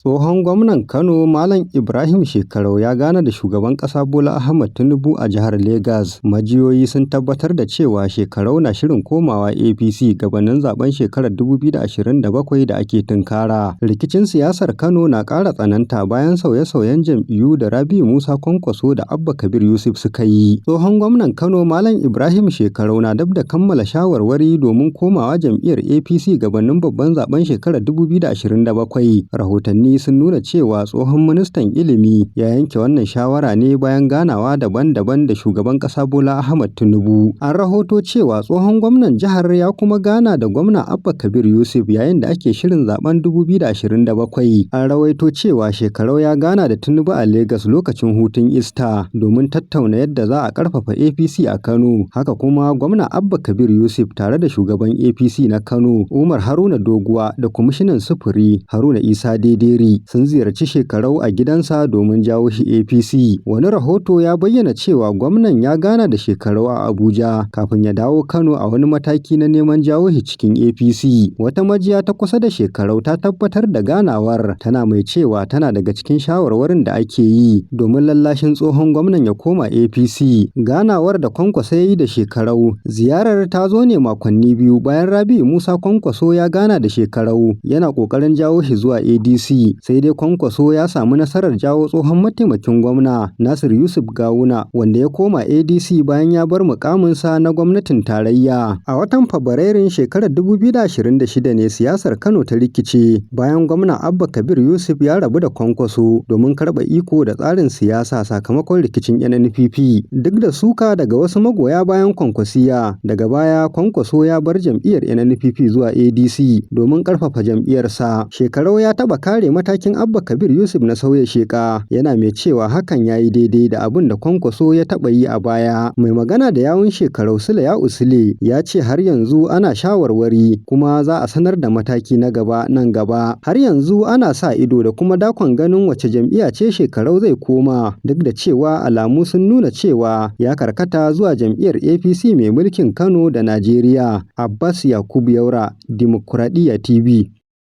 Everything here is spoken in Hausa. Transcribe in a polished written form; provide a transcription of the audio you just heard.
Tsohon gwamnan Kano Malam Ibrahim Shekarau ya gana da shugaban ƙasa Bola Ahmed Tinubu a jihar Legas. Majiyoyi sun tabbatar da cewa Shekarau na shirin komawa APC gabanin zaben shekarar 2027 da ake tunkara. Rikicin siyasar Kano na ƙara tsananta bayan sauye-sauyen jam'iyyu da Rabi'u Musa Kwankwaso da Abba Kabir Yusuf suka yi. Tsohon gwamnan Kano Malam Ibrahim Shekarau na dab da kammala shawarwari domin komawa jam'iyyar APC gabanin babban zaben shekarar 2027. Rahotanni sun nuna cewa tsohon ministan ilimi ya yanke wannan shawara ne bayan ganawa daban-daban da shugaban ƙasa Bola Ahmed Tinubu. An rahoto cewa tsohon gwamnan jihar ya kuma gana da gwamna Abba Kabir Yusuf yayin da ake shirin zaben 2027. An rawaito cewa Shekarau ya gana da Tinubu a Legas lokacin hutun Ista domin tattauna yadda za a ƙarfafa APC a Kano. Haka kuma gwamna Abba Kabir Yusuf tare da shugaban APC na Kano Umar Haruna Doguwa da kwamishinan sufuri Haruna Isa Dederi sun ziyarci Shekarau a gidansa domin jawo shi APC. Wani rahoto ya bayyana cewa gwamnan ya gana da Shekarau a Abuja kafin ya dawo Kano a wani mataki na neman jawo shi cikin APC. Wata majiya ta kusa da Shekarau ta tabbatar da ganawar, tana mai cewa tana daga cikin shawarwarin da ake yi domin lallashin tsohon gwamnan ya koma APC. Ganawar da Kwankwaso ya yi da Shekarau, ziyarar ta zo ne makonni biyu bayan Rabi'u Musa Kwankwaso ya gana da Shekarau yana ƙoƙarin jawo shi zuwa ADC. Sai dai Kwankwaso ya samu nasarar jawo tsohon mataimakin gwamna Nasir Yusuf Gawuna wanda ya koma ADC bayan ya bar mukaminsa na gwamnatin tarayya. A watan Fabrairun shekarar 2026 ne siyasar Kano ta rikice bayan gwamna Abba Kabir Yusuf ya rabu da Kwankwaso domin karɓa iko da tsarin siyasa sakamakon rikicin NNPP. Duk da suka daga wasu magoya bayan Kwankwasiya, daga baya Kwankwaso ya bar jam'iyyar NNPP zuwa ADC domin ƙarfafa jam'iyyarsa. Shekarau ya taɓa kare matakin Abba Kabir Yusuf na sauya sheka, yana mai cewa hakan ya yi daidai da abin da Kwankwaso ya taɓa yi a baya. Mai magana da yawun Shekarau Sule ya Usule ya ce har yanzu ana shawarwari kuma za a sanar da mataki na gaba nan gaba. Har yanzu ana sa ido da kuma dakon ganin wace jam'iyya ce Shekarau zai koma, duk da cewa alamu sun nuna cewa ya karkata zuwa jam'iyyar APC mai mulkin Kano da Najeriya. Abbas Yakubu Yaura, Dimokuraɗiyya TV.